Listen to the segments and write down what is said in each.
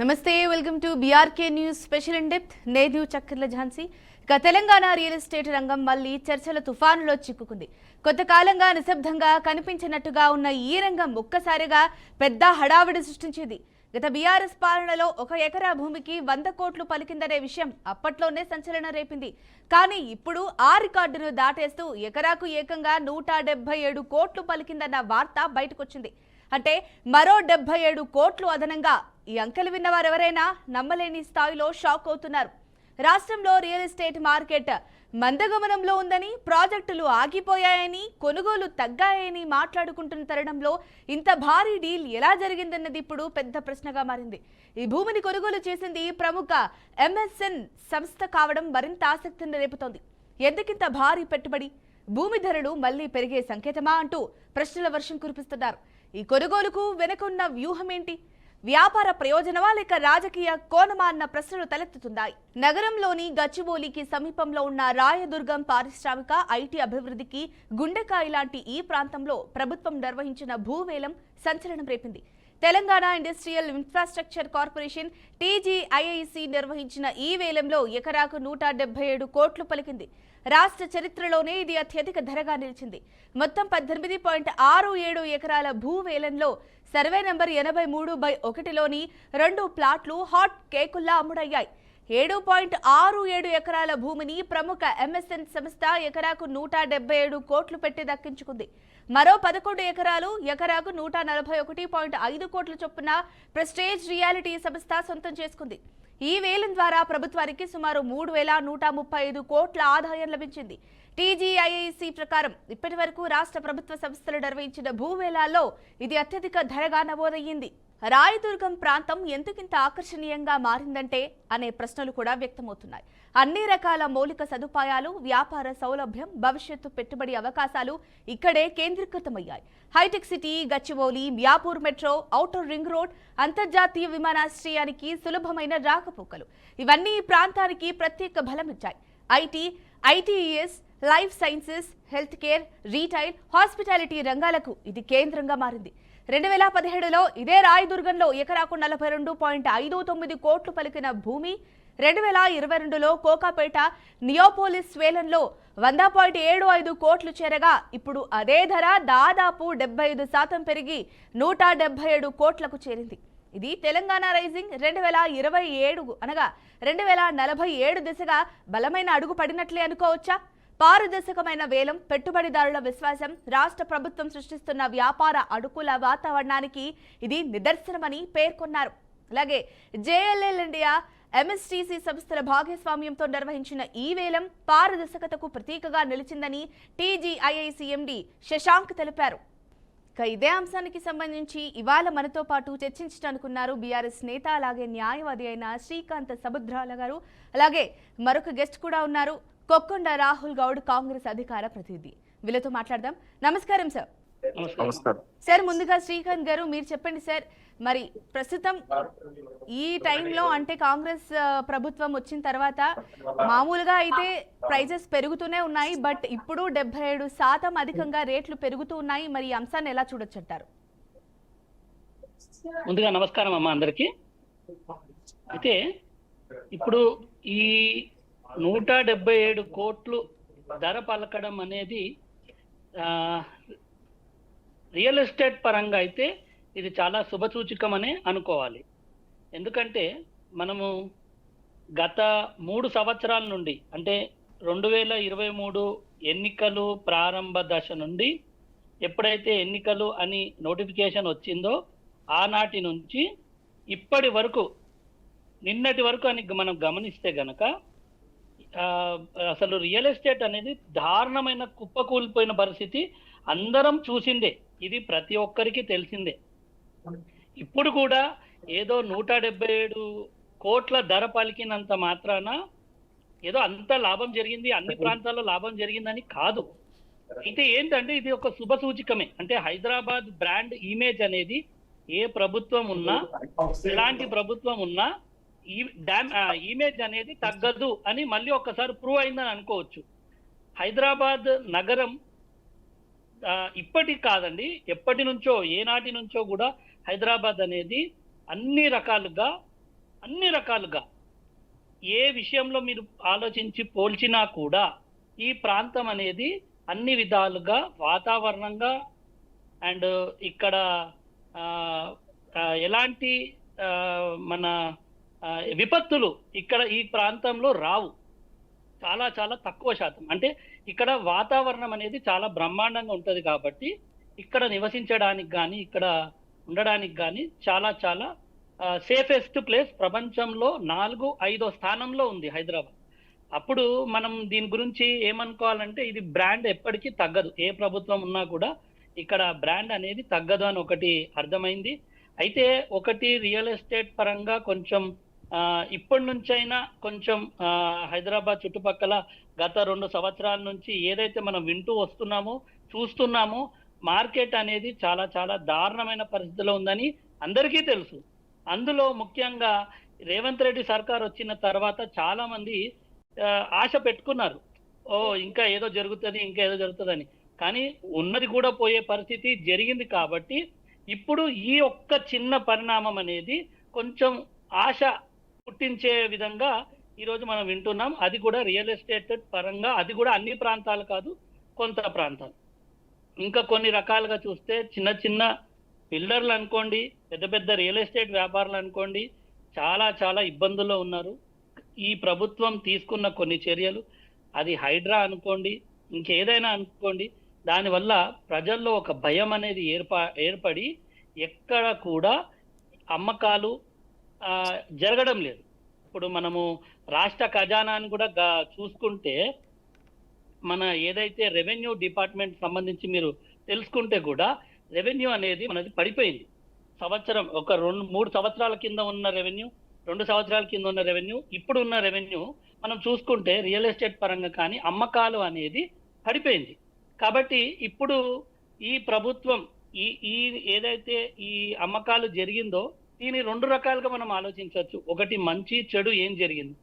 నమస్తే welcome to BRK news special in depth నేను చక్కర్ల Jhansi Telangana real estate రంగం మళ్ళీ చర్చల తుఫానులో చిక్కుకుంది. కొంతకాలంగా నిశ్శబ్దంగా కనిపించినట్టుగా ఉన్న ఈ రంగం ఒక్కసారిగా పెద్ద హడావిడి సృష్టించింది. గత బీఆర్ఎస్ పాలనలో 1 ఎకరా భూమికి 100 కోట్లు పలికిందనే విషయం అప్పట్లోనే సంచలనం రేపింది. కానీ ఇప్పుడు ఆ రికార్డును దాటేస్తూ ఎకరాకు ఏకంగా 177 కోట్లు పలికిందన్న వార్త బయటకొచ్చింది. అంటే మరో 77 కోట్లు అదనంగా. ఈ అంకెలు విన్నవారెవరైనా నమ్మలేని స్థాయిలో షాక్ అవుతున్నారు. రాష్ట్రంలో రియల్ ఎస్టేట్ మార్కెట్ మందగమనంలో ఉందని, ప్రాజెక్టులు ఆగిపోయాయని, కొనుగోలు తగ్గాయని మాట్లాడుకుంటున్న తరుణంలో ఇంత భారీ డీల్ ఎలా జరిగిందన్నది ఇప్పుడు పెద్ద ప్రశ్నగా మారింది. ఈ భూమిని కొనుగోలు చేసింది ప్రముఖ ఎంఎస్ఎన్ సంస్థ కావడం మరింత ఆసక్తిని రేపుతోంది. ఎందుకింత భారీ పెట్టుబడి? భూమి ధరలు మళ్లీ పెరిగే సంకేతమా అంటూ ప్రశ్నల వర్షం కురిపిస్తున్నారు. ఈ కొనుగోలుకు వెనుకున్న వ్యూహం ఏంటి? వ్యాపార ప్రయోజనమా లేక రాజకీయ కోణమా అన్న ప్రశ్నలు తలెత్తుతున్నాయి. నగరంలోని గచ్చిబౌలికి సమీపంలో ఉన్న రాయదుర్గం పారిశ్రామిక ఐటీ అభివృద్ధికి గుండెకాయ లాంటి ఈ ప్రాంతంలో ప్రభుత్వం నిర్వహించిన భూవేలం సంచలనం రేపింది. Telangana industrial infrastructure corporation TGIIC నిర్వహించిన ఈ వేలంలో ఎకరాకు 177 కోట్లు పలికింది. రాష్ట్ర చరిత్రలోనే ఇది అత్యధిక ధరగా నిలిచింది. మొత్తం 18.67 ఎకరాల భూ వేలంలో సర్వే నంబర్ 83/1లోని 2 ప్లాట్లు హాట్ కేకుల్లా అమ్ముడయ్యాయి. 7.67 ఎకరాల భూమిని ప్రముఖ ఎంఎస్ఎన్ సంస్థ ఎకరాకు 177 కోట్లు పెట్టి దక్కించుకుంది. మరో 11 ఎకరాలు ఎకరాకు 141.5 కోట్ల చొప్పున ప్రెస్టేజ్ రియాలిటీ సంస్థ సొంతం చేసుకుంది. ఈ వేలం ద్వారా ప్రభుత్వానికి సుమారు 3,135 కోట్ల ఆదాయం లభించింది. టీజీఐఐసి ప్రకారం ఇప్పటి వరకు రాష్ట్ర ప్రభుత్వ సంస్థలు నిర్వహించిన భూవేలాల్లో ఇది అత్యధిక ధరగా నమోదయ్యింది. రాయదుర్గం ప్రాంతం ఎందుకింత ఆకర్షణీయంగా మారిందంటే అనే ప్రశ్నలు కూడా వ్యక్తమవుతున్నాయి. అన్ని రకాల మౌలిక సదుపాయాలు, వ్యాపార సౌలభ్యం, భవిష్యత్తు పెట్టుబడి అవకాశాలు ఇక్కడే కేంద్రీకృతమయ్యాయి. Hitech city, Gachibowli, Miyapur metro, outer ring road, అంతర్జాతీయ విమానాశ్రయానికి సులభమైన రాకపోకలు ఇవన్నీ ఈ ప్రాంతానికి ప్రత్యేక బలమిచ్చాయి. ITES, life sciences, health care, retail, hospitality రంగాలకు ఇది కేంద్రంగా మారింది. 2017లో ఇదే రాయదుర్గంలో ఎకరాకు 42.59 కోట్లు పలికిన భూమి 2022లో కోకాపేట నియోపోలిస్ వేలంలో 100.75 కోట్లు చేరగా ఇప్పుడు అదే ధర దాదాపు 75% పెరిగి 177 కోట్లకు చేరింది. ఇది తెలంగాణ రైజింగ్ 2027 అనగా 2047 దిశగా బలమైన అడుగు పడినట్లే అనుకోవచ్చా? పారదర్శకమైన వేలం, పెట్టుబడిదారుల విశ్వాసం, రాష్ట్ర ప్రభుత్వం సృష్టిస్తున్న వ్యాపార అనుకూల వాతావరణానికి ఇది నిదర్శనమని పేర్కొన్నారు. అలాగే జేఎల్ఎల్ ఇండియా, ఎంఎస్టీసీ సంస్థల భాగస్వామ్యంతో నిర్వహించిన ఈ వేలం పారదర్శకతకు ప్రతీకగా నిలిచిందని టీజీఐఐసి ఎండీ శశాంక్ తెలిపారు. ఇదే అంశానికి సంబంధించి ఇవాళ మనతో పాటు చర్చించడానుకున్నారు బీఆర్ఎస్ నేత, అలాగే న్యాయవాది అయిన శ్రీకాంత్ సముద్రాల గారు. అలాగే మరొక గెస్ట్ కూడా ఉన్నారు, కొక్కొండ రాహుల్ గౌడ్, కాంగ్రెస్ అధికార ప్రతినిధి. వీళ్ళతో మాట్లాడదాం. నమస్కారం సార్. సార్, ముందుగా శ్రీకాంత్ గారు మీరు చెప్పండి సార్, మరి ప్రస్తుతం ఈ టైంలో అంటే కాంగ్రెస్ ప్రభుత్వం వచ్చిన తర్వాత మామూలుగా అయితే ప్రైజెస్ పెరుగుతూనే ఉన్నాయి, బట్ ఇప్పుడు 77% అధికంగా రేట్లు పెరుగుతూ ఉన్నాయి. మరి ఈ అంశాన్ని ఎలా చూడొచ్చు అంటారు? ముందుగా నమస్కారం అమ్మ అందరికి. అయితే ఇప్పుడు ఈ 177 కోట్లు ధర పలకడం అనేది రియల్ ఎస్టేట్ పరంగా అయితే ఇది చాలా శుభసూచకమనే అనుకోవాలి. ఎందుకంటే మనము గత 3 సంవత్సరాల నుండి అంటే 2023 ఎన్నికలు ప్రారంభ దశ నుండి ఎప్పుడైతే ఎన్నికలు అని నోటిఫికేషన్ వచ్చిందో ఆనాటి నుంచి ఇప్పటి వరకు, నిన్నటి వరకు అని మనం గమనిస్తే గనక అసలు రియల్ ఎస్టేట్ అనేది దారుణమైన కుప్పకూలిపోయిన పరిస్థితి అందరం చూసిందే, ఇది ప్రతి ఒక్కరికి తెలిసిందే. ఇప్పుడు కూడా ఏదో 177 కోట్ల ధర పలికినంత మాత్రాన ఏదో అంత లాభం జరిగింది, అన్ని ప్రాంతాల్లో లాభం జరిగిందని కాదు. అయితే ఏంటంటే ఇది ఒక శుభ సూచికమే. అంటే హైదరాబాద్ బ్రాండ్ ఇమేజ్ అనేది ఏ ప్రభుత్వం ఉన్నా, ఎలాంటి ప్రభుత్వం ఉన్నా ఈ ఇమేజ్ అనేది తగ్గదు అని మళ్ళీ ఒక్కసారి ప్రూవ్ అయిందని అనుకోవచ్చు. హైదరాబాద్ నగరం ఇప్పటికి కాదండి, ఎప్పటి నుంచో, ఏనాటి నుంచో కూడా హైదరాబాద్ అనేది అన్ని రకాలుగా అన్ని రకాలుగా ఏ విషయంలో మీరు ఆలోచించి పోల్చినా కూడా ఈ ప్రాంతం అనేది అన్ని విధాలుగా వాతావరణంగా అండ్ ఇక్కడ ఆ, ఎలాంటి ఆ, మన విపత్తులు ఇక్కడ ఈ ప్రాంతంలో రావు. చాలా చాలా తక్కువ శాతం. అంటే ఇక్కడ వాతావరణం అనేది చాలా బ్రహ్మాండంగా ఉంటది కాబట్టి ఇక్కడ నివసించడానికి కానీ ఇక్కడ ఉండడానికి కానీ చాలా చాలా సేఫెస్ట్ ప్లేస్ ప్రపంచంలో 4-5 స్థానంలో ఉంది హైదరాబాద్. అప్పుడు మనం దీని గురించి ఏమనుకోవాలంటే ఇది బ్రాండ్ ఎప్పటికీ తగ్గదు. ఏ ప్రభుత్వం ఉన్నా కూడా ఇక్కడ బ్రాండ్ అనేది తగ్గదు అని ఒకటి అర్థమైంది. అయితే ఒకటి రియల్ ఎస్టేట్ పరంగా కొంచెం ఇప్పటి నుంచైనా కొంచెం హైదరాబాద్ చుట్టుపక్కల గత 2 సంవత్సరాల నుంచి ఏదైతే మనం వింటూ వస్తున్నామో చూస్తున్నామో మార్కెట్ అనేది చాలా చాలా దారుణమైన పరిస్థితిలో ఉందని అందరికీ తెలుసు. అందులో ముఖ్యంగా రేవంత్ రెడ్డి సర్కార్ వచ్చిన తర్వాత చాలా మంది ఆశ పెట్టుకున్నారు, ఓ ఇంకా ఏదో జరుగుతుంది ఇంకా ఏదో జరుగుతుందని. కానీ ఉన్నది కూడా పోయే పరిస్థితి జరిగింది. కాబట్టి ఇప్పుడు ఈ ఒక్క చిన్న పరిణామం అనేది కొంచెం ఆశ పుట్టించే విధంగా ఈరోజు మనం వింటున్నాం. అది కూడా రియల్ ఎస్టేట్ పరంగా, అది కూడా అన్ని ప్రాంతాలు కాదు, కొంత ప్రాంతాలు. ఇంకా కొన్ని రకాలుగా చూస్తే చిన్న చిన్న బిల్డర్లు అనుకోండి, పెద్ద పెద్ద రియల్ ఎస్టేట్ వ్యాపారులు అనుకోండి, చాలా చాలా ఇబ్బందుల్లో ఉన్నారు. ఈ ప్రభుత్వం తీసుకున్న కొన్ని చర్యలు, అది హైడ్రా అనుకోండి ఇంకేదైనా అనుకోండి, దానివల్ల ప్రజల్లో ఒక భయం అనేది ఏర్పడి ఎక్కడ కూడా అమ్మకాలు జరగడం లేదు. ఇప్పుడు మనము రాష్ట్ర ఖజానాన్ని కూడా చూసుకుంటే మన ఏదైతే రెవెన్యూ డిపార్ట్మెంట్ సంబంధించి మీరు తెలుసుకుంటే కూడా రెవెన్యూ అనేది మనది పడిపోయింది. సంవత్సరం ఒక 2-3 సంవత్సరాల కింద ఉన్న రెవెన్యూ, 2 సంవత్సరాల కింద ఉన్న రెవెన్యూ, ఇప్పుడు ఉన్న రెవెన్యూ మనం చూసుకుంటే రియల్ ఎస్టేట్ పరంగా కానీ అమ్మకాలు అనేది పడిపోయింది. కాబట్టి ఇప్పుడు ఈ ప్రభుత్వం ఈ ఏదైతే ఈ అమ్మకాలు జరిగిందో దీని 2 రకాలుగా మనం ఆలోచించవచ్చు. ఒకటి మంచి చెడు ఏం జరిగింది,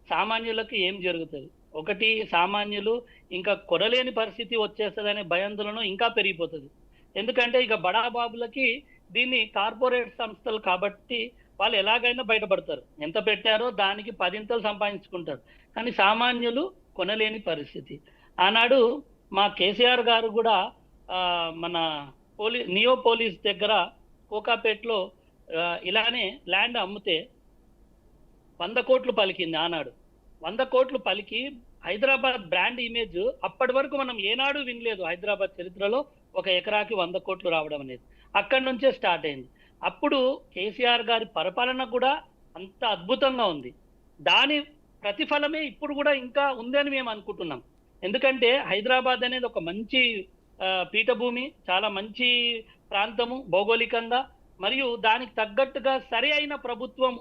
సామాన్యులకు ఏం జరుగుతుంది. ఒకటి సామాన్యులు ఇంకా కొనలేని పరిస్థితి వచ్చేస్తుందనే భయాందోళన ఇంకా పెరిగిపోతుంది. ఎందుకంటే ఇక బడాబాబులకి దీన్ని కార్పొరేట్ సంస్థలు కాబట్టి వాళ్ళు ఎలాగైనా బయటపడతారు, ఎంత పెట్టారో దానికి 10 సంపాదించుకుంటారు. కానీ సామాన్యులు కొనలేని పరిస్థితి. ఆనాడు మా కేసీఆర్ గారు కూడా మన నియో పోలీస్ దగ్గర కోకాపేటలో ఇలానే ల్యాండ్ అమ్మితే 100 కోట్లు పలికింది. ఆనాడు 100 కోట్లు పలికి హైదరాబాద్ బ్రాండ్ ఇమేజ్ అప్పటి వరకు మనం ఏనాడు వినలేదు. హైదరాబాద్ చరిత్రలో 1 ఎకరాకి 100 కోట్లు రావడం అనేది అక్కడి నుంచే స్టార్ట్ అయింది. అప్పుడు కేసీఆర్ గారి పరిపాలన కూడా అంత అద్భుతంగా ఉంది. దాని ప్రతిఫలమే ఇప్పుడు కూడా ఇంకా ఉందని మేము అనుకుంటున్నాం. ఎందుకంటే హైదరాబాద్ అనేది ఒక మంచి పీఠభూమి, చాలా మంచి ప్రాంతము భౌగోళికంగా, మరియు దానికి తగ్గట్టుగా సరైన ప్రభుత్వం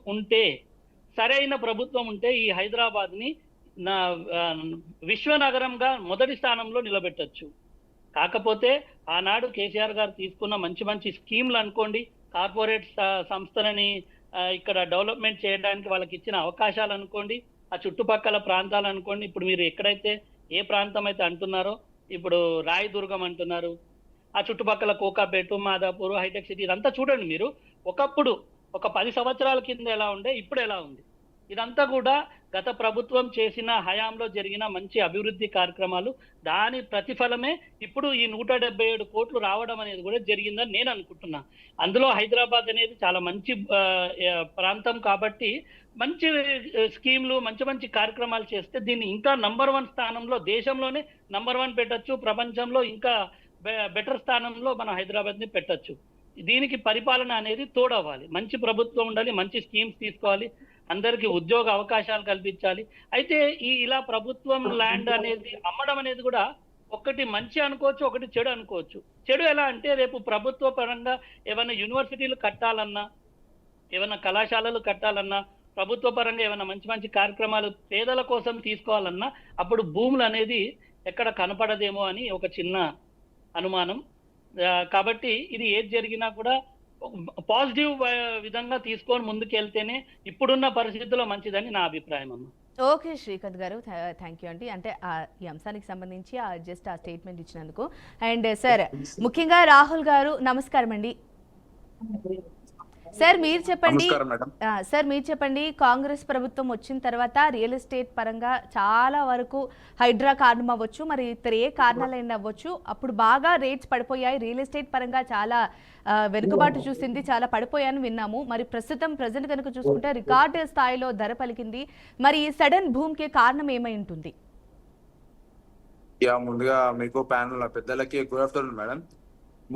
ఉంటే ఈ హైదరాబాద్ ని విశ్వనగరంగా మొదటి స్థానంలో నిలబెట్టచ్చు. కాకపోతే ఆనాడు కేసీఆర్ గారు తీసుకున్న మంచి మంచి స్కీమ్లు అనుకోండి, కార్పొరేట్ సంస్థలని ఇక్కడ డెవలప్మెంట్ చేయడానికి వాళ్ళకి ఇచ్చిన అవకాశాలు అనుకోండి, ఆ చుట్టుపక్కల ప్రాంతాలు అనుకోండి. ఇప్పుడు మీరు ఎక్కడైతే ఏ ప్రాంతం అయితే అంటున్నారో, ఇప్పుడు రాయదుర్గం అంటున్నారు, ఆ చుట్టుపక్కల కోకాపేట, మాదాపూర్, హైటెక్ సిటీ, ఇదంతా చూడండి మీరు. ఒకప్పుడు ఒక 10 సంవత్సరాల కింద ఎలా ఉండే, ఇప్పుడు ఎలా ఉంది. ఇదంతా కూడా గత ప్రభుత్వం చేసిన హయాంలో జరిగిన మంచి అభివృద్ధి కార్యక్రమాలు. దాని ప్రతిఫలమే ఇప్పుడు ఈ 177 కోట్లు రావడం అనేది కూడా జరిగిందని నేను అనుకుంటున్నా. అందులో హైదరాబాద్ అనేది చాలా మంచి ప్రాంతం కాబట్టి మంచి స్కీమ్లు, మంచి మంచి కార్యక్రమాలు చేస్తే దీన్ని ఇంకా నంబర్ 1 స్థానంలో, దేశంలోనే నంబర్ 1 పెట్టచ్చు, ప్రపంచంలో ఇంకా బెటర్ స్థానంలో మన హైదరాబాద్ ని పెట్టచ్చు. దీనికి పరిపాలన అనేది తోడవ్వాలి, మంచి ప్రభుత్వం ఉండాలి, మంచి స్కీమ్స్ తీసుకోవాలి, అందరికీ ఉద్యోగ అవకాశాలు కల్పించాలి. అయితే ఇలా ప్రభుత్వం ల్యాండ్ అనేది అమ్మడం అనేది కూడా ఒకటి మంచి అనుకోవచ్చు, ఒకటి చెడు అనుకోవచ్చు. చెడు ఎలా అంటే రేపు ప్రభుత్వ పరంగా ఏమైనా యూనివర్సిటీలు కట్టాలన్నా, ఏమైనా కళాశాలలు కట్టాలన్నా, ప్రభుత్వ పరంగా ఏమైనా మంచి మంచి కార్యక్రమాలు పేదల కోసం తీసుకోవాలన్నా అప్పుడు భూములు అనేది ఎక్కడ కనపడదేమో అని ఒక చిన్న అనుమానం. కాబట్టి ఇది ఏది జరిగినా కూడా పాజిటివ్ విధంగా తీసుకొని ముందుకెళ్తేనే ఇప్పుడున్న పరిస్థితుల్లో మంచిదని నా అభిప్రాయం అమ్మ. ఓకే శ్రీకాంత్ గారు, థ్యాంక్ యూ అండి. అంటే ఈ అంశానికి సంబంధించి జస్ట్ ఆ స్టేట్మెంట్ ఇచ్చినందుకు. అండ్ సార్, ముఖ్యంగా రాహుల్ గారు నమస్కారం అండి. సార్ మీరు చెప్పండి. నమస్కారం మేడం. సార్ మీరు చెప్పండి, కాంగ్రెస్ ప్రభుత్వం వచ్చిన తర్వాత రియల్ ఎస్టేట్ పరంగా చాలా వరకు హైడ్రా కారణం అవ్వచ్చు, మరి ఇతర ఏ కారణాలైనా అవ్వచ్చు, అప్పుడు బాగా రేట్స్ పడిపోయాయి. రియల్ ఎస్టేట్ పరంగా చాలా వెనుకబాటు చూసింది, చాలా పడిపోయాయని విన్నాము. మరి ప్రస్తుతం ప్రజెంట్ కనుక చూసుకుంటే రికార్డు స్థాయిలో ధర పలికింది. మరి ఈ సడన్ భూమికి కారణం ఏమై ఉంటుంది? ముందుగా మీకు ప్యానల్ పెద్దలకి గుడ్ ఆఫ్టర్నూన్ మేడం.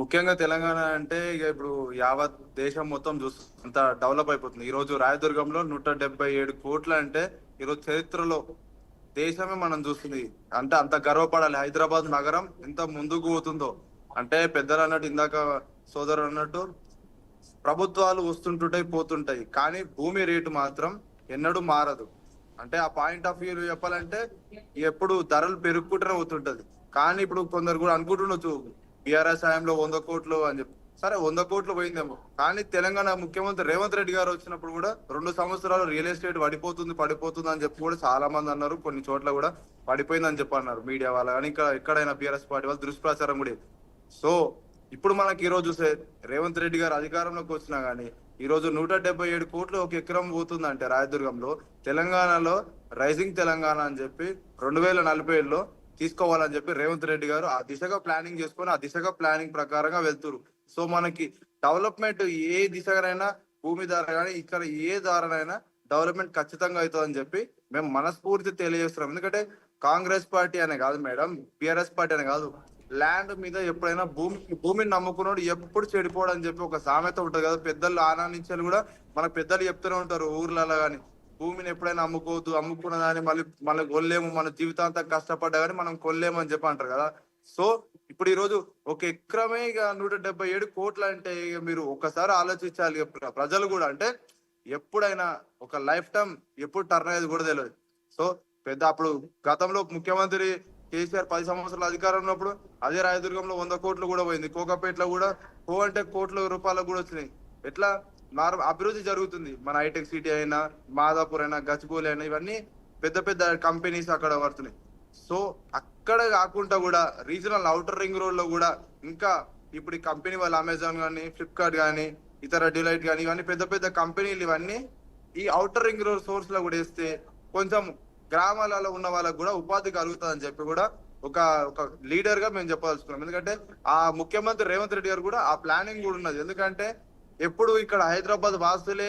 ముఖ్యంగా తెలంగాణ అంటే ఇక ఇప్పుడు యావత్ దేశం మొత్తం చూస్తుంది, అంత డెవలప్ అయిపోతుంది. ఈ రోజు రాయదుర్గంలో 177 కోట్ల అంటే ఈరోజు చరిత్రలో దేశమే మనం చూస్తుంది. అంటే అంత గర్వపడాలి. హైదరాబాద్ నగరం ఎంత ముందుకు పోతుందో అంటే పెద్దలు అన్నట్టు, ఇందాక సోదరు అన్నట్టు, ప్రభుత్వాలు వస్తుంటుంటాయి పోతుంటాయి, కానీ భూమి రేటు మాత్రం ఎన్నడూ మారదు. అంటే ఆ పాయింట్ ఆఫ్ వ్యూ చెప్పాలంటే ఎప్పుడు ధరలు పెరుగుకుంటూనే అవుతుంటది. కానీ ఇప్పుడు కొందరు కూడా అనుకుంటుండొచ్చు బీఆర్ఎస్ హయాంలో 100 కోట్లు అని చెప్పి. సరే 100 కోట్లు పోయిందేమో, కానీ తెలంగాణ ముఖ్యమంత్రి రేవంత్ రెడ్డి గారు వచ్చినప్పుడు కూడా 2 సంవత్సరాలు రియల్ ఎస్టేట్ పడిపోతుంది అని చెప్పి కూడా చాలా మంది అన్నారు. కొన్ని చోట్ల కూడా పడిపోయిందని చెప్పి అన్నారు మీడియా వాళ్ళు, కానీ ఇంకా ఎక్కడైనా బీఆర్ఎస్ పార్టీ వాళ్ళు దుష్ప్రచారం కూడా. సో ఇప్పుడు మనకి ఈ రోజు రేవంత్ రెడ్డి గారు అధికారంలోకి వచ్చినా గానీ ఈ రోజు 177 కోట్లు ఒక ఎకరం పోతుందంటే రాయదుర్గంలో, తెలంగాణలో రైజింగ్ తెలంగాణ అని చెప్పి 2047లో తీసుకోవాలని చెప్పి రేవంత్ రెడ్డి గారు ఆ దిశగా ప్లానింగ్ చేసుకొని ఆ దిశగా ప్లానింగ్ ప్రకారంగా వెళ్తురు. సో మనకి డెవలప్మెంట్ ఏ దిశగానైనా భూమి ద్వారా కానీ ఇక్కడ ఏ ద్వారానైనా డెవలప్మెంట్ ఖచ్చితంగా అవుతుందని చెప్పి మేము మనస్ఫూర్తి తెలియజేస్తున్నాం. ఎందుకంటే కాంగ్రెస్ పార్టీ అనే కాదు మేడం, బిఆర్ఎస్ పార్టీ అనే కాదు, ల్యాండ్ మీద ఎప్పుడైనా భూమిని నమ్ముకున్నాడు ఎప్పుడు చెడిపోవడం అని చెప్పి ఒక సామెత ఉంటది కదా. పెద్దలు ఆనందించాలి కూడా మనకు పెద్దలు చెప్తూనే ఉంటారు ఊర్లలో కానీ, భూమిని ఎప్పుడైనా అమ్ముకోవద్దు, అమ్ముకున్న దాన్ని మళ్ళీ కొల్లేము, మన జీవితాంతం కష్టపడ్డా కానీ మనం కొల్లేము అని చెప్పి అంటారు కదా. సో ఇప్పుడు ఈ రోజు ఒక ఎకరమే ఇక 177 కోట్లు అంటే ఇక మీరు ఒకసారి ఆలోచించాలి. ప్రజలు కూడా అంటే ఎప్పుడైనా ఒక లైఫ్ టైం ఎప్పుడు టర్న్ అయ్యేది కూడా తెలియదు. సో అప్పుడు గతంలో ముఖ్యమంత్రి కేసీఆర్ 10 సంవత్సరాల అధికారం ఉన్నప్పుడు అదే రాయదుర్గంలో 100 కోట్లు కూడా పోయింది. కోకాపేటలో కూడా అంటే కోట్ల రూపాయలకు కూడా వచ్చినాయి. ఎట్లా అభివృద్ధి జరుగుతుంది. మన హైటెక్ సిటీ అయినా, మాదాపూర్ అయినా, గచ్చిబౌలి అయినా, ఇవన్నీ పెద్ద పెద్ద కంపెనీస్ అక్కడ పడుతున్నాయి. సో అక్కడ కాకుండా కూడా రీజనల్ అవుటర్ రింగ్ రోడ్ లో కూడా ఇంకా ఇప్పుడు ఈ కంపెనీ వాళ్ళు అమెజాన్ కానీ, ఫ్లిప్కార్ట్ కానీ, ఇతర డిలైట్ కానీ, ఇవన్నీ పెద్ద పెద్ద కంపెనీలు ఇవన్నీ ఈ అవుటర్ రింగ్ రోడ్ సోర్స్ లో కూడా వేస్తే కొంచెం గ్రామాలలో ఉన్న వాళ్ళకు కూడా ఉపాధి కలుగుతుంది అని చెప్పి కూడా ఒక లీడర్ గా మేము చెప్పదలుచుకున్నాం. ఎందుకంటే ఆ ముఖ్యమంత్రి రేవంత్ రెడ్డి గారు కూడా ఆ ప్లానింగ్ కూడా ఉన్నది. ఎందుకంటే ఎప్పుడు ఇక్కడ హైదరాబాద్ వాసులే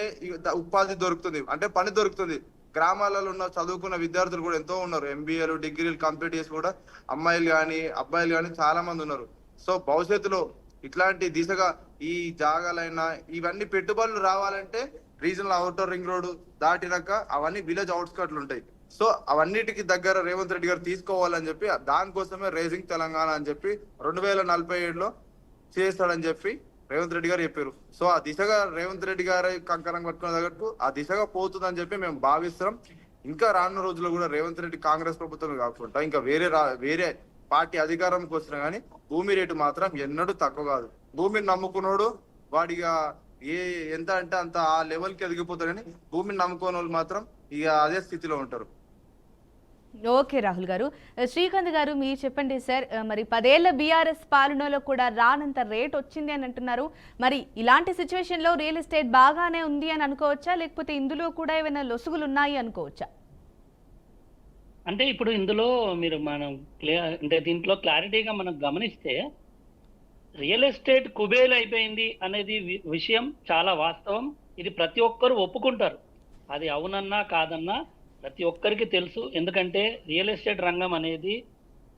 ఉపాధి దొరుకుతుంది, అంటే పని దొరుకుతుంది. గ్రామాలలో ఉన్న చదువుకున్న విద్యార్థులు కూడా ఎంతో ఉన్నారు, ఎంబీఏలు, డిగ్రీలు కంప్లీట్ చేసి కూడా అమ్మాయిలు కానీ అబ్బాయిలు కానీ చాలా మంది ఉన్నారు. సో భవిష్యత్తులో ఇట్లాంటి దిశగా ఈ జాగాలైనా ఇవన్నీ పెట్టుబడులు రావాలంటే రీజనల్ అవుటర్ రింగ్ రోడ్ దాటినాక అవన్నీ విలేజ్ అవుట్స్కట్లు ఉంటాయి. సో అవన్నిటికి దగ్గర రేవంత్ రెడ్డి గారు తీసుకోవాలని చెప్పి దానికోసమే రైజింగ్ తెలంగాణ అని చెప్పి 2047లో చేస్తాడని చెప్పి రేవంత్ రెడ్డి గారు చెప్పారు. సో ఆ దిశగా రేవంత్ రెడ్డి గారు కంకణం కట్టుకునే దగ్గరకు ఆ దిశగా పోతుందని చెప్పి మేము భావిస్తున్నాం. ఇంకా రానున్న రోజుల్లో కూడా రేవంత్ రెడ్డి కాంగ్రెస్ ప్రభుత్వం కాకుండా ఇంకా వేరే పార్టీ అధికారంకి వచ్చినా గానీ భూమి రేటు మాత్రం ఎన్నడూ తక్కువ కాదు. భూమిని నమ్ముకున్నాడు వాడిగా ఎంత అంటే అంత ఆ లెవెల్కి ఎదిగిపోతారు, కానీ భూమిని నమ్ముకోని వాళ్ళు మాత్రం ఇక అదే స్థితిలో ఉంటారు. ఓకే రాహుల్ గారు. శ్రీకాంత్ గారు మీరు చెప్పండి సార్, మరి 10 ఏళ్ల బీఆర్ఎస్ పాలనలో కూడా రానంత రేట్ వచ్చింది అని అంటున్నారు. మరి ఇలాంటి సిచ్యువేషన్ లో రియల్ ఎస్టేట్ బాగానే ఉంది అని అనుకోవచ్చా, లేకపోతే ఇందులో కూడా ఏమైనా లొసుగులు ఉన్నాయి అనుకోవచ్చా? అంటే ఇప్పుడు ఇందులో మీరు అంటే దీంట్లో క్లారిటీగా మనం గమనిస్తే రియల్ ఎస్టేట్ కుబేలు అయిపోయింది అనేది విషయం చాలా వాస్తవం. ఇది ప్రతి ఒక్కరు ఒప్పుకుంటారు, అది అవునన్నా కాదన్నా ప్రతి ఒక్కరికి తెలుసు. ఎందుకంటే రియల్ ఎస్టేట్ రంగం అనేది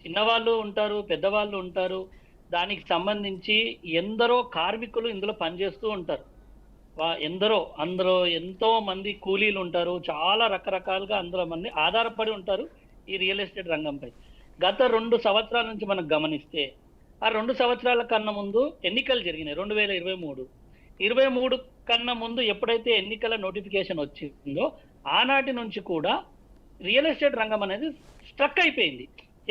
చిన్నవాళ్ళు ఉంటారు, పెద్దవాళ్ళు ఉంటారు, దానికి సంబంధించి ఎందరో కార్మికులు ఇందులో పనిచేస్తూ ఉంటారు. అందులో ఎంతో మంది కూలీలు ఉంటారు, చాలా రకరకాలుగా అందులో మంది ఆధారపడి ఉంటారు ఈ రియల్ ఎస్టేట్ రంగంపై. గత 2 సంవత్సరాల నుంచి మనం గమనిస్తే ఆ 2 సంవత్సరాల కన్నా ముందు ఎన్నికలు జరిగినాయి. 2023 కన్నా ముందు ఎప్పుడైతే ఎన్నికల నోటిఫికేషన్ వచ్చిందో ఆనాటి నుంచి కూడా రియల్ ఎస్టేట్ రంగం అనేది స్ట్రక్ అయిపోయింది.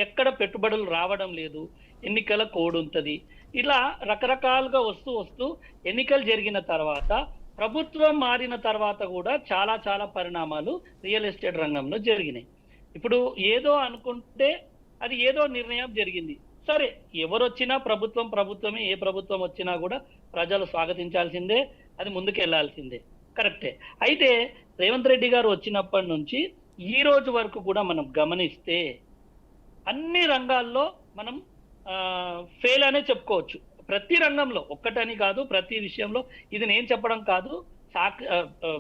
ఎక్కడ పెట్టుబడులు రావడం లేదు, ఎన్నికల కోడ్ ఉంటుంది, ఇలా రకరకాలుగా వస్తూ ఎన్నికలు జరిగిన తర్వాత ప్రభుత్వం మారిన తర్వాత కూడా చాలా పరిణామాలు రియల్ ఎస్టేట్ రంగంలో జరిగినాయి. ఇప్పుడు ఏదో అనుకుంటే అది ఏదో నిర్ణయం జరిగింది. సరే, ఎవరు వచ్చినా ప్రభుత్వమే, ఏ ప్రభుత్వం వచ్చినా కూడా ప్రజలు స్వాగతించాల్సిందే. అది ముందుకు వెళ్ళాల్సిందే, కరెక్టే. అయితే రేవంత్ రెడ్డి గారు వచ్చినప్పటి నుంచి ఈ రోజు వరకు కూడా మనం గమనిస్తే అన్ని రంగాల్లో మనం ఫెయిల్ అనే చెప్పుకోవచ్చు. ప్రతి రంగంలో, ఒక్కటని కాదు, ప్రతి విషయంలో. ఇది నేను చెప్పడం కాదు,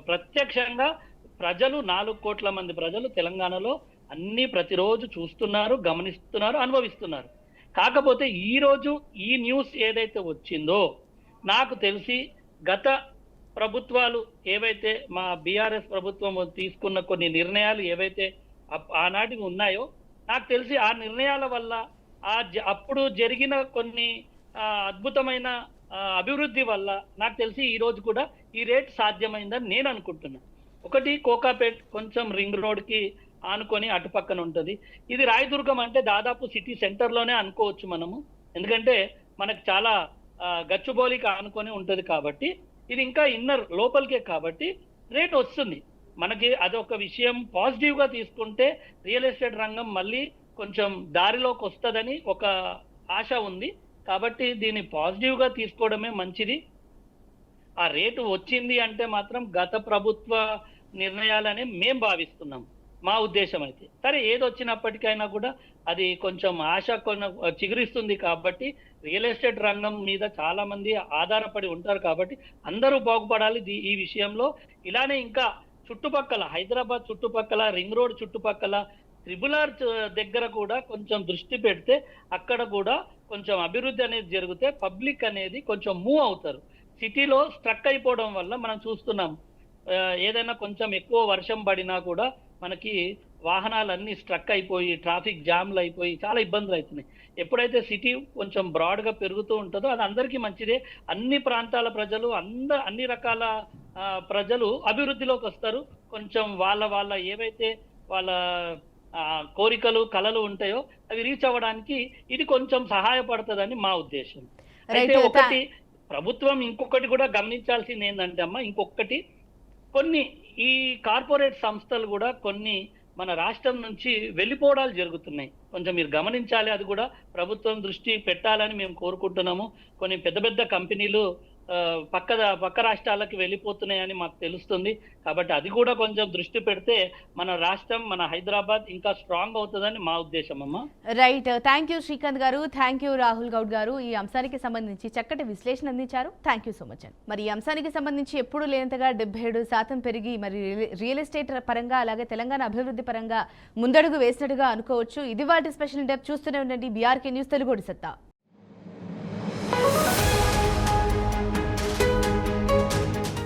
ప్రత్యక్షంగా ప్రజలు 4 కోట్ల మంది ప్రజలు తెలంగాణలో అన్ని ప్రతిరోజు చూస్తున్నారు, గమనిస్తున్నారు, అనుభవిస్తున్నారు. కాకపోతే ఈ రోజు ఈ న్యూస్ ఏదైతే వచ్చిందో, నాకు తెలిసి గత ప్రభుత్వాలు ఏవైతే మా బీఆర్ఎస్ ప్రభుత్వం తీసుకున్న కొన్ని నిర్ణయాలు ఏవైతే ఆనాటివి ఉన్నాయో, నాకు తెలిసి ఆ నిర్ణయాల వల్ల అప్పుడు జరిగిన కొన్ని అద్భుతమైన అభివృద్ధి వల్ల నాకు తెలిసి ఈ రోజు కూడా ఈ రేట్ సాధ్యమైందని నేను అనుకుంటున్నా. ఒకటి, కోకాపేట్ కొంచెం రింగ్ రోడ్ కి ఆనుకొని అటుపక్కన ఉంటది. ఇది రాయదుర్గం అంటే దాదాపు సిటీ సెంటర్ లోనే అనుకోవచ్చు మనము, ఎందుకంటే మనకు చాలా గచ్చిబౌలికి ఆనుకొని ఉంటది కాబట్టి. ఇది ఇంకా ఇన్నర్ లోపలికే కాబట్టి రేట్ వస్తుంది మనకి. అదొక విషయం. పాజిటివ్ గా తీసుకుంటే రియల్ ఎస్టేట్ రంగం మళ్ళీ కొంచెం దారిలోకి వస్తుందని ఒక ఆశ ఉంది. కాబట్టి దీన్ని పాజిటివ్ గా తీసుకోవడమే మంచిది. ఆ రేటు వచ్చింది అంటే మాత్రం గత ప్రభుత్వ నిర్ణయాలనే మేం భావిస్తున్నాం, మా ఉద్దేశం అయితే. సరే, ఏది వచ్చినప్పటికైనా కూడా అది కొంచెం ఆశ చిగురిస్తుంది కాబట్టి రియల్ ఎస్టేట్ రంగం మీద చాలా మంది ఆధారపడి ఉంటారు కాబట్టి అందరూ బాగుపడాలి ఈ విషయంలో. ఇలానే ఇంకా చుట్టుపక్కల, హైదరాబాద్ చుట్టుపక్కల, రింగ్ రోడ్ చుట్టుపక్కల, త్రిబుల్ దగ్గర కూడా కొంచెం దృష్టి పెడితే అక్కడ కూడా కొంచెం అభివృద్ధి అనేది జరిగితే పబ్లిక్ అనేది కొంచెం మూవ్ అవుతారు. సిటీలో స్ట్రక్ అయిపోవడం వల్ల మనం చూస్తున్నాం, ఏదైనా కొంచెం ఎక్కువ వర్షం పడినా కూడా మనకి వాహనాలన్నీ స్ట్రక్ అయిపోయి, ట్రాఫిక్ జామ్లు అయిపోయి చాలా ఇబ్బందులు అవుతున్నాయి. ఎప్పుడైతే సిటీ కొంచెం బ్రాడ్ గా పెరుగుతూ ఉంటుందో అది అందరికీ మంచిదే. అన్ని ప్రాంతాల ప్రజలు, అన్ని రకాల ప్రజలు అభివృద్ధిలోకి వస్తారు. కొంచెం వాళ్ళ ఏవైతే వాళ్ళ కోరికలు, కలలు ఉంటాయో అవి రీచ్ అవ్వడానికి ఇది కొంచెం సహాయపడుతుందని మా ఉద్దేశం. అయితే ఒకటి, ప్రభుత్వం ఇంకొకటి కూడా గమనించాల్సింది ఏంటంటే అమ్మా, ఇంకొకటి, కొన్ని ఈ కార్పొరేట్ సంస్థలు కూడా కొన్ని మన రాష్ట్రం నుంచి వెళ్ళిపోవడాలు జరుగుతున్నాయి. కొంచెం మీరు గమనించాలి, అది కూడా ప్రభుత్వం దృష్టి పెట్టాలని మేము కోరుకుంటున్నాము. కొన్ని పెద్ద పెద్ద కంపెనీలు పక్క రాష్ట్రాలకు వెళ్ళిపోతున్నాయని మాకు తెలుస్తుంది. కాబట్టి అది కూడా కొంచెం దృష్టి పెడితే మన రాష్ట్రం, మన హైదరాబాద్ ఇంకా స్ట్రాంగ్ అవుతుందని మా ఉద్దేశం అమ్మా. రైట్, థ్యాంక్ యూ శ్రీకాంత్ గారు, థ్యాంక్ యూ రాహుల్ గౌడ్ గారు. ఈ అంశానికి సంబంధించి చక్కటి విశ్లేషణ అందించారు. థ్యాంక్ యూ సో మచ్ అండి. మరి ఈ అంశానికి సంబంధించి ఎప్పుడూ లేనంతగా 77% పెరిగి మరి రియల్ ఎస్టేట్ పరంగా అలాగే తెలంగాణ అభివృద్ధి పరంగా ముందడుగు వేసినట్టుగా అనుకోవచ్చు. ఇది వాటి స్పెషల్ డెప్. చూస్తూనే ఉండండి BRK న్యూస్ తెలుగు సత్తా.